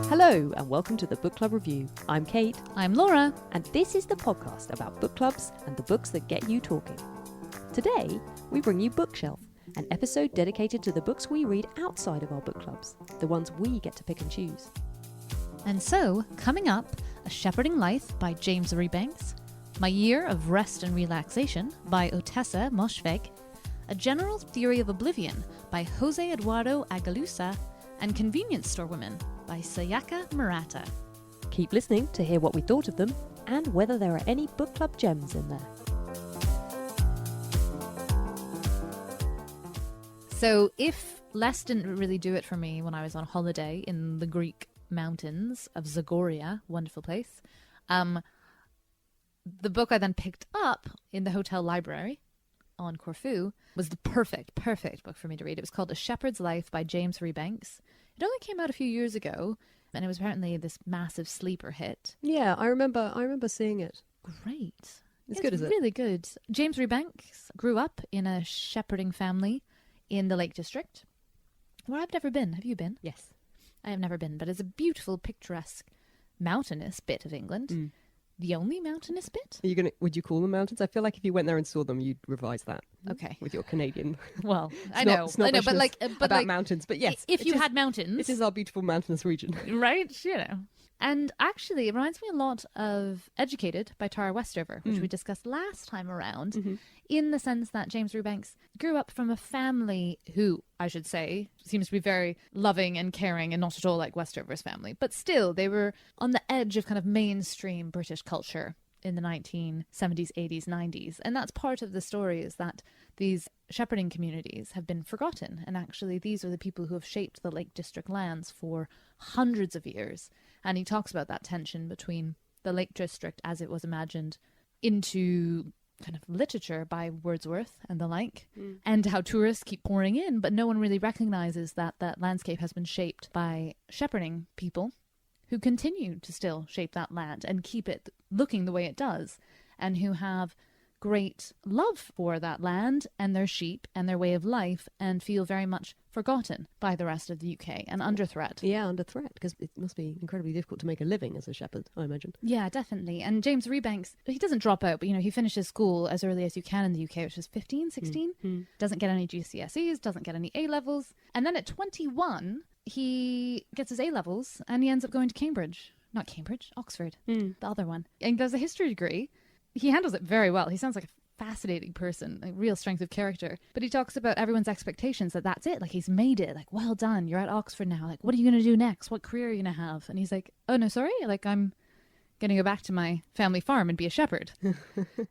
Hello and welcome to the Book Club Review. I'm Kate. I'm Laura. And this is the podcast about book clubs and the books that get you talking. Today, we bring you Bookshelf, an episode dedicated to the books we read outside of our book clubs, the ones we get to pick and choose. And so, coming up, A Shepherding Life by James Rebanks, My Year of Rest and Relaxation by Otessa Moshfegh, A General Theory of Oblivion by José Eduardo Agalusa, and Convenience Store Women by Sayaka Murata. Keep listening to hear what we thought of them and whether there are any book club gems in there. So if less didn't really do it for me when I was on holiday in the Greek mountains of Zagoria, wonderful place, the book I then picked up in the hotel library on Corfu was the perfect book for me to read. It was called A Shepherd's Life by James Rebanks. It only came out a few years ago, and it was apparently this massive sleeper hit. Yeah, I remember seeing it. Great. It's good, is it? Really good. James Rebanks grew up in a shepherding family in the Lake District, where I've never been. Have you been? Yes. I have never been, but it's a beautiful, picturesque, mountainous bit of England. Mm. The only mountainous bit? Would you call them mountains? I feel like if you went there and saw them, you'd revise that. Okay. With your Canadian. Well, I know, but about mountains. But yes, if you had mountains, this is our beautiful mountainous region, right? You know. And actually, it reminds me a lot of Educated by Tara Westover, which we discussed last time around, in the sense that James Rebanks grew up from a family who, I should say, seems to be very loving and caring and not at all like Westover's family. But still, they were on the edge of kind of mainstream British culture in the 1970s, 80s, 90s. And that's part of the story, is that these shepherding communities have been forgotten. And actually, these are the people who have shaped the Lake District lands for hundreds of years. And he talks about that tension between the Lake District as it was imagined into kind of literature by Wordsworth and the like, and how tourists keep pouring in, but no one really recognizes that that landscape has been shaped by shepherding people who continue to still shape that land and keep it looking the way it does, and who have great love for that land and their sheep and their way of life, and feel very much forgotten by the rest of the UK and under threat. Yeah, under threat, because it must be incredibly difficult to make a living as a shepherd, I imagine. Yeah, definitely. And James Rebanks, he doesn't drop out, but he finishes school as early as you can in the UK, which is 15, 16. Doesn't get any GCSEs, doesn't get any A-levels. And then at 21, he gets his A-levels and he ends up going to Cambridge. Not Cambridge, Oxford, the other one. And he does a history degree. He handles it very well. He sounds like a fascinating person, like real strength of character. But he talks about everyone's expectations that that's it. Like, he's made it. Like, well done. You're at Oxford now. Like, what are you going to do next? What career are you going to have? And he's like, oh, no, sorry. Like, I'm going to go back to my family farm and be a shepherd.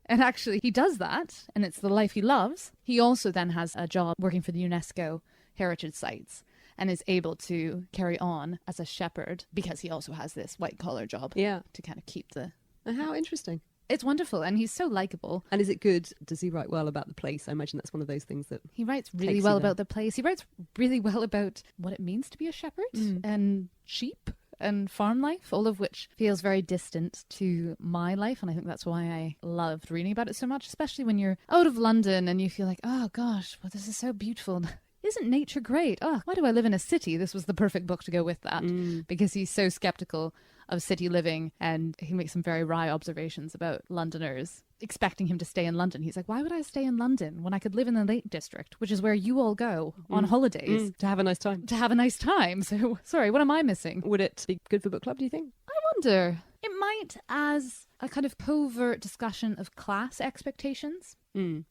And actually, he does that. And it's the life he loves. He also then has a job working for the UNESCO heritage sites and is able to carry on as a shepherd because he also has this white-collar job to kind of keep the... How interesting. It's wonderful, and he's so likable. And is it good? Does he write well about the place? I imagine that's one of those things that... He writes really well about the place. He writes really well about what it means to be a shepherd and sheep and farm life, all of which feels very distant to my life. And I think that's why I loved reading about it so much, especially when you're out of London and you feel like, oh gosh, well, this is so beautiful. Isn't nature great? Oh, why do I live in a city? This was the perfect book to go with that, because he's so skeptical of city living, and he makes some very wry observations about Londoners expecting him to stay in London. He's like, why would I stay in London when I could live in the Lake District, which is where you all go on holidays to have a nice time? To have a nice time. So, sorry, what am I missing? Would it be good for book club, do you think? I wonder. It might, as a kind of covert discussion of class expectations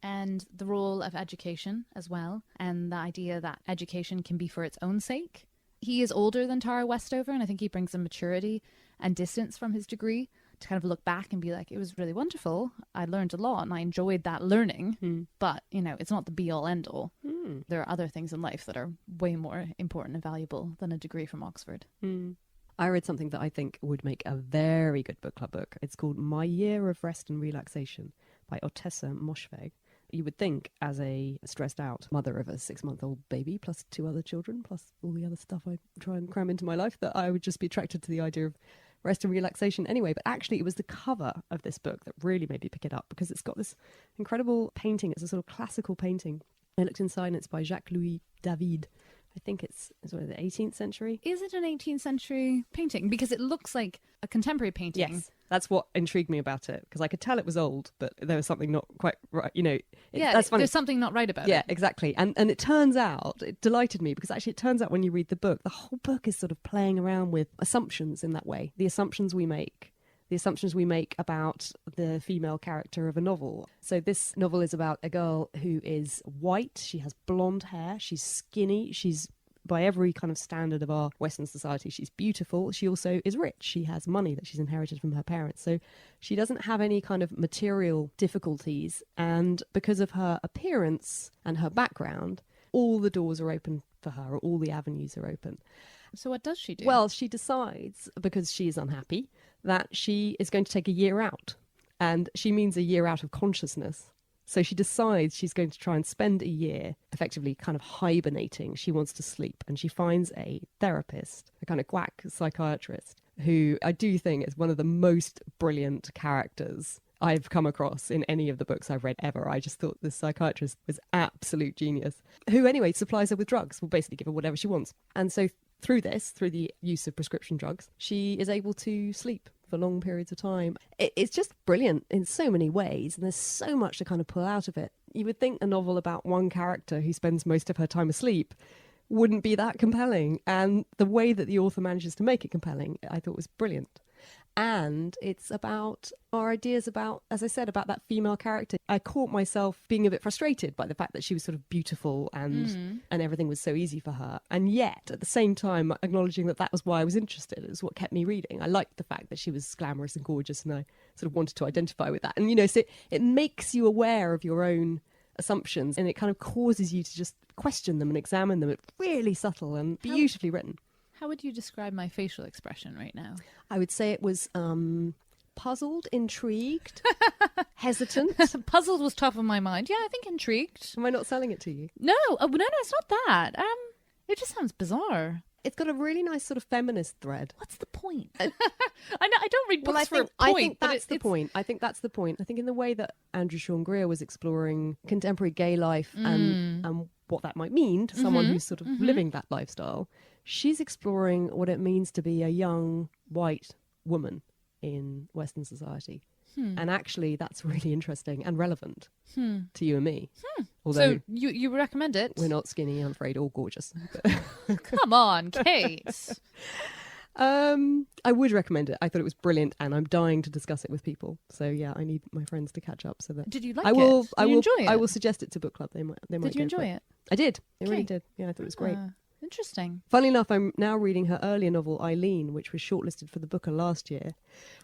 and the role of education as well, and the idea that education can be for its own sake. He is older than Tara Westover, and I think he brings a maturity and distance from his degree to kind of look back and be like, it was really wonderful. I learned a lot and I enjoyed that learning, but, it's not the be-all, end-all. There are other things in life that are way more important and valuable than a degree from Oxford. I read something that I think would make a very good book club book. It's called My Year of Rest and Relaxation by Otessa Moshfegh. You would think, as a stressed out mother of a 6-month-old baby, plus 2 other children, plus all the other stuff I try and cram into my life, that I would just be attracted to the idea of Rest and Relaxation anyway, but actually it was the cover of this book that really made me pick it up, because it's got this incredible painting. It's a sort of classical painting. I looked inside and it's by Jacques-Louis David. I think it's sort of the 18th century. Is it an 18th century painting? Because it looks like a contemporary painting. Yes, that's what intrigued me about it, because I could tell it was old, but there was something not quite right. That's funny. There's something not right about it. Yeah, exactly. And it turns out, it delighted me, because actually it turns out when you read the book, the whole book is sort of playing around with assumptions in that way. The assumptions we make about the female character of a novel. So this novel is about a girl who is white, she has blonde hair, she's skinny, she's, by every kind of standard of our Western society, she's beautiful. She also is rich. She has money that she's inherited from her parents. So she doesn't have any kind of material difficulties. And because of her appearance and her background, all the doors are open for her, or all the avenues are open. So what does she do? Well, she decides, because she is unhappy, that she is going to take a year out. And she means a year out of consciousness. So she decides she's going to try and spend a year effectively kind of hibernating. She wants to sleep. And she finds a therapist, a kind of quack psychiatrist, who I do think is one of the most brilliant characters I've come across in any of the books I've read ever. I just thought this psychiatrist was absolute genius, who anyway supplies her with drugs, will basically give her whatever she wants. And so through the use of prescription drugs, she is able to sleep for long periods of time. It's just brilliant in so many ways, and there's so much to kind of pull out of it. You would think a novel about one character who spends most of her time asleep wouldn't be that compelling, and the way that the author manages to make it compelling, I thought was brilliant. And it's about our ideas about, as I said, about that female character. I caught myself being a bit frustrated by the fact that she was sort of beautiful and everything was so easy for her. And yet, at the same time, acknowledging that was why I was interested. It was what kept me reading. I liked the fact that she was glamorous and gorgeous, and I sort of wanted to identify with that. And, so it makes you aware of your own assumptions, and it kind of causes you to just question them and examine them. It's really subtle and beautifully written. How would you describe my facial expression right now? I would say it was puzzled, intrigued, hesitant. Puzzled was top of my mind. Yeah, I think intrigued. Am I not selling it to you? No, it's not that. It just sounds bizarre. It's got a really nice sort of feminist thread. What's the point? I don't read books for a point. I think that's the point. I think that's the point. I think in the way that Andrew Sean Greer was exploring contemporary gay life and what that might mean to someone who's sort of living that lifestyle, she's exploring what it means to be a young white woman in Western society. And actually, that's really interesting and relevant to you and me. Although so you recommend it? We're not skinny, I'm afraid, or gorgeous. Come on, Kate. I would recommend it. I thought it was brilliant, and I'm dying to discuss it with people. So yeah, I need my friends to catch up. So that did you like it? Did you enjoy it? I will suggest it to book club. They might. Did you enjoy it? I did. I really did. Yeah, I thought it was great. Interesting. Funnily enough, I'm now reading her earlier novel, Eileen, which was shortlisted for the Booker last year,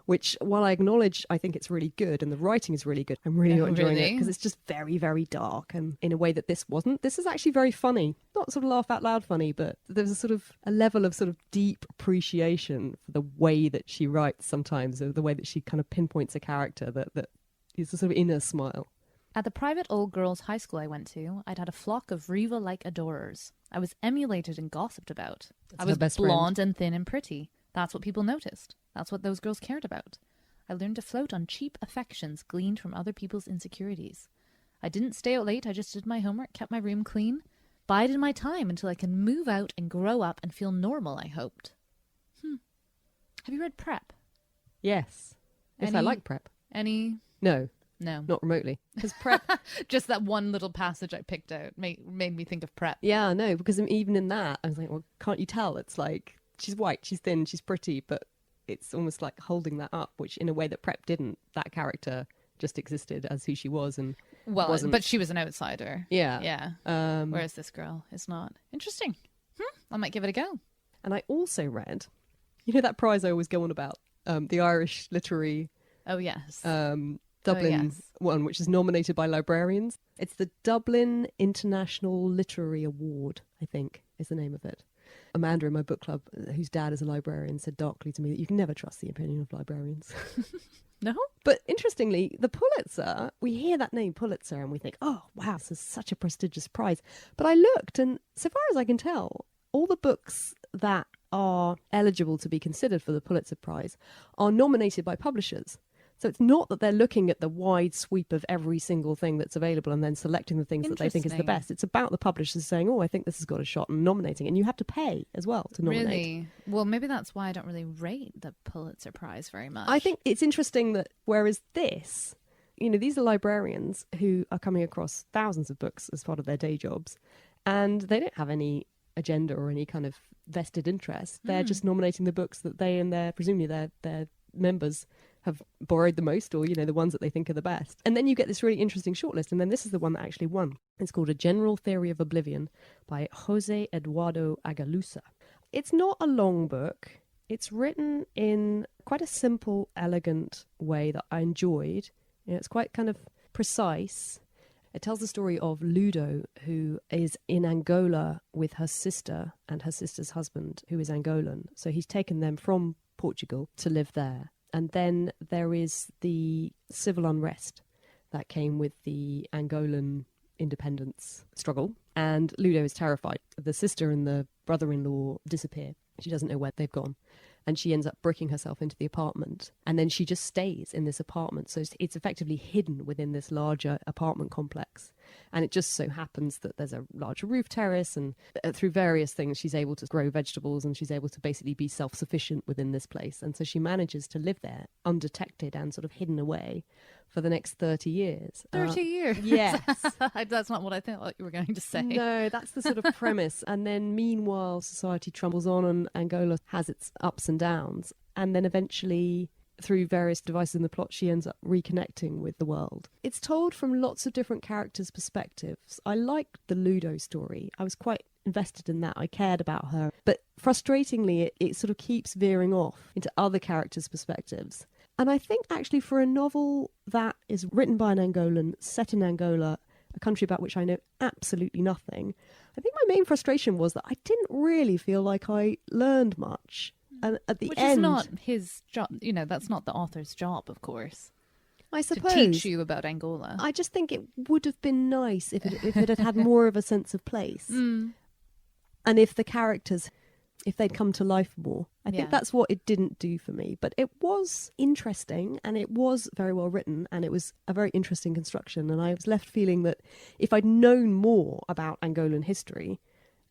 which, while I acknowledge I think it's really good and the writing is really good, I'm really not enjoying it because it's just very, very dark, and in a way that this wasn't. This is actually very funny. Not sort of laugh out loud funny, but there's a sort of a level of sort of deep appreciation for the way that she writes sometimes, or the way that she kind of pinpoints a character that is a sort of inner smile. At the private old girls' high school I went to, I'd had a flock of Riva-like adorers. I was emulated and gossiped about. I was blonde and thin and pretty. That's what people noticed. That's what those girls cared about. I learned to float on cheap affections gleaned from other people's insecurities. I didn't stay out late. I just did my homework, kept my room clean, bided my time until I can move out and grow up and feel normal, I hoped. Have you read Prep? Yes. Yes, I like Prep. Any? No. No. Not remotely. Because Prep... Just that one little passage I picked out made me think of Prep. Yeah, no, because even in that, I was like, well, can't you tell? It's like, she's white, she's thin, she's pretty, but it's almost like holding that up, which in a way that Prep didn't. That character just existed as who she was and wasn't... But she was an outsider. Yeah. Yeah. Whereas this girl is not. Interesting. I might give it a go. And I also read, that prize I always go on about, the Irish literary... Oh, yes. Dublin one, which is nominated by librarians. It's the Dublin International Literary Award, I think, is the name of it. Amanda in my book club, whose dad is a librarian, said darkly to me that you can never trust the opinion of librarians. No? But interestingly, the Pulitzer, we hear that name Pulitzer and we think, oh, wow, this is such a prestigious prize. But I looked, and so far as I can tell, all the books that are eligible to be considered for the Pulitzer Prize are nominated by publishers. So it's not that they're looking at the wide sweep of every single thing that's available and then selecting the things that they think is the best. It's about the publishers saying, oh, I think this has got a shot, and nominating it. And you have to pay as well to nominate. Really? Well, maybe that's why I don't really rate the Pulitzer Prize very much. I think it's interesting that whereas this, these are librarians who are coming across thousands of books as part of their day jobs, and they don't have any agenda or any kind of vested interest. They're just nominating the books that they and presumably their members have borrowed the most, or the ones that they think are the best. And then you get this really interesting shortlist, and then this is the one that actually won. It's called A General Theory of Oblivion by José Eduardo Agalusa. It's not a long book. It's written in quite a simple, elegant way that I enjoyed. It's quite kind of precise. It tells the story of Ludo, who is in Angola with her sister and her sister's husband, who is Angolan. So he's taken them from Portugal to live there. And then there is the civil unrest that came with the Angolan independence struggle. And Ludo is terrified. The sister and the brother-in-law disappear. She doesn't know where they've gone. And she ends up bricking herself into the apartment. And then she just stays in this apartment. So it's effectively hidden within this larger apartment complex. And it just so happens that there's a large roof terrace, and through various things, she's able to grow vegetables, and she's able to basically be self-sufficient within this place. And so she manages to live there undetected and sort of hidden away for the next 30 years. 30 years? Yes. That's not what I thought you were going to say. No, that's the sort of premise. And then meanwhile, society trumbles on, and Angola has its ups and downs. And then eventually, through various devices in the plot, she ends up reconnecting with the world. It's told from lots of different characters' perspectives. I liked the Ludo story. I was quite invested in that. I cared about her. But frustratingly, it sort of keeps veering off into other characters' perspectives. And I think actually for a novel that is written by an Angolan, set in Angola, a country about which I know absolutely nothing, I think my main frustration was that I didn't really feel like I learned much. And at the Which end, is not his job. That's not the author's job, of course. I suppose. To teach you about Angola. I just think it would have been nice if it had had more of a sense of place. And if the characters, if they'd come to life more. I think that's what it didn't do for me. But it was interesting, and it was very well written, and it was a very interesting construction. And I was left feeling that if I'd known more about Angolan history,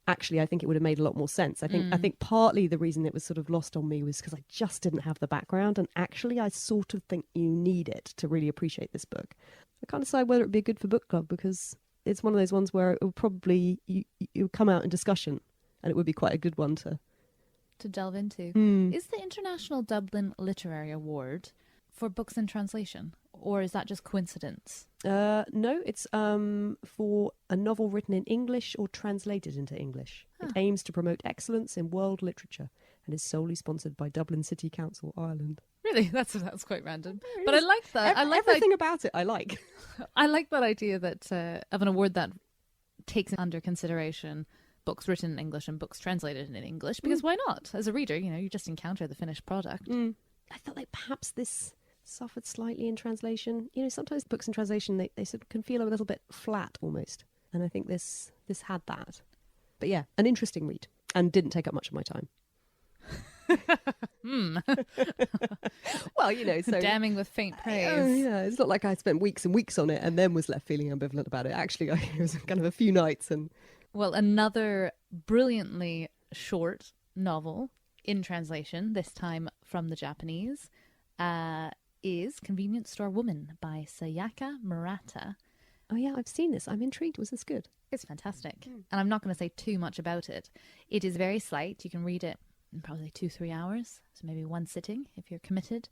actually, I think it would have made a lot more sense. I think partly the reason it was sort of lost on me was because I just didn't have the background, and actually I sort of think you need it to really appreciate this book. I can't decide whether it'd be good for book club, because it's one of those ones where it will probably you would come out in discussion, and it would be quite a good one to delve into. Is the International Dublin Literary Award for books in translation, or is that just coincidence? No, it's for a novel written in English or translated into English. It aims to promote excellence in world literature and is solely sponsored by Dublin City Council, Ireland. Really? That's quite random. But I like that. I like everything about it. I like. I like that idea that of an award that takes under consideration books written in English and books translated in English, because why not? As a reader, you just encounter the finished product. I felt like perhaps this suffered slightly in translation. Sometimes books in translation, they sort of can feel a little bit flat almost. And I think this had that. But yeah, an interesting read, and didn't take up much of my time. Well, so damning with faint praise. It's not like I spent weeks and weeks on it and then was left feeling ambivalent about it. Actually, it was kind of a few nights. And well, another brilliantly short novel in translation, this time from the Japanese, is Convenience Store Woman by Sayaka Murata. Oh yeah, I've seen this. I'm intrigued. Was this good? It's fantastic. And I'm not going to say too much about it. It is very slight. You can read it in probably 2-3 hours. So maybe one sitting if you're committed.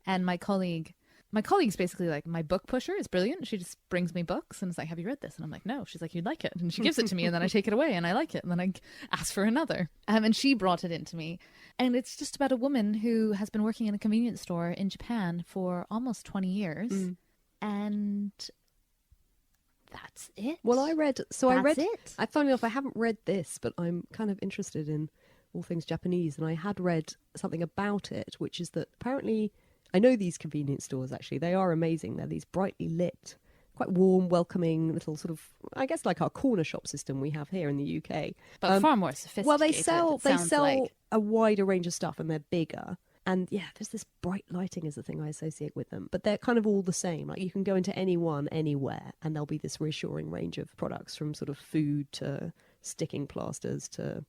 And my colleague's basically like, my book pusher is brilliant. She just brings me books and it's like, have you read this? And I'm like, no. She's like, you'd like it. And she gives it to me, and then I take it away and I like it. And then I ask for another. And she brought it into me. And it's just about a woman who has been working in a convenience store in Japan for almost 20 years. And that's it. Well, I read it. Funnily enough, I haven't read this, but I'm kind of interested in all things Japanese. And I had read something about it, which is that apparently, I know these convenience stores, actually, they are amazing. They're these brightly lit, quite warm, welcoming little sort of, I guess, like our corner shop system we have here in the UK. But far more sophisticated. Well, they sell like a wider range of stuff, and they're bigger. And yeah, there's this bright lighting is the thing I associate with them. But they're kind of all the same. Like, you can go into any one, anywhere, and there'll be this reassuring range of products, from sort of food to sticking plasters to,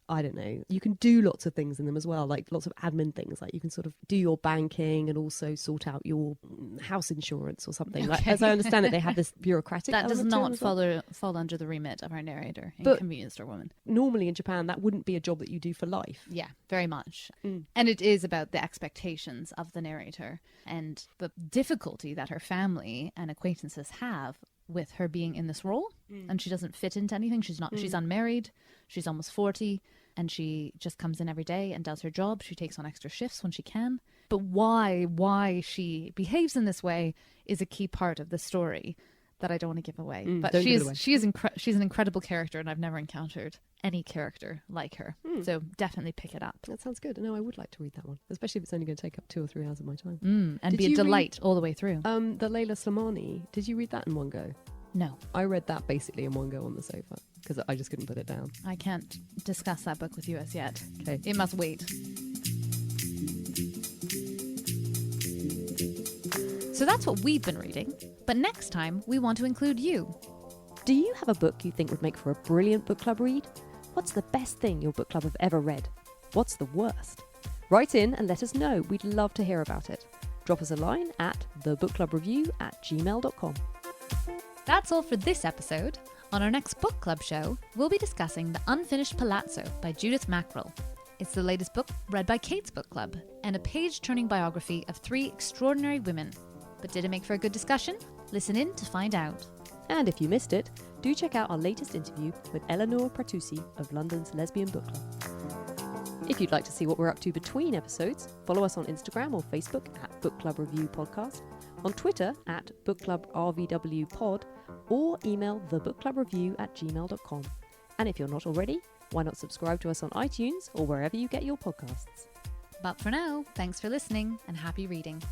I don't know. You can do lots of things in them as well, like lots of admin things. Like, you can sort of do your banking and also sort out your house insurance or something. Like, as I understand it, they have this bureaucratic that does element to not them as well. fall under the remit of our narrator, But Convenience Store Woman. Normally in Japan, that wouldn't be a job that you do for life. Yeah, very much. Mm. And it is about the expectations of the narrator and the difficulty that her family and acquaintances have with her being in this role. And she doesn't fit into anything. She's unmarried. She's almost 40. And she just comes in every day and does her job. She takes on extra shifts when she can. But why she behaves in this way is a key part of the story that I don't want to give away. But she's an incredible character, and I've never encountered any character like her. So definitely pick it up. That sounds good. No, I would like to read that one, especially if it's only going to take up 2 or 3 hours of my time. And be a delight all the way through. The Layla Slimani, did you read that in one go? No. I read that basically in one go on the sofa because I just couldn't put it down. I can't discuss that book with you as yet. Okay. It must wait. So that's what we've been reading. But next time, we want to include you. Do you have a book you think would make for a brilliant book club read? What's the best thing your book club have ever read? What's the worst? Write in and let us know. We'd love to hear about it. Drop us a line at thebookclubreview@gmail.com. That's all for this episode. On our next book club show, we'll be discussing The Unfinished Palazzo by Judith Mackrell. It's the latest book read by Kate's Book Club, and a page-turning biography of 3 extraordinary women. But did it make for a good discussion? Listen in to find out. And if you missed it, do check out our latest interview with Eleanor Pratusi of London's Lesbian Book Club. If you'd like to see what we're up to between episodes, follow us on Instagram or Facebook at Book Club Review Podcast, on Twitter at Book Club RVW Pod, or email thebookclubreview@gmail.com. And if you're not already, why not subscribe to us on iTunes or wherever you get your podcasts? But for now, thanks for listening and happy reading.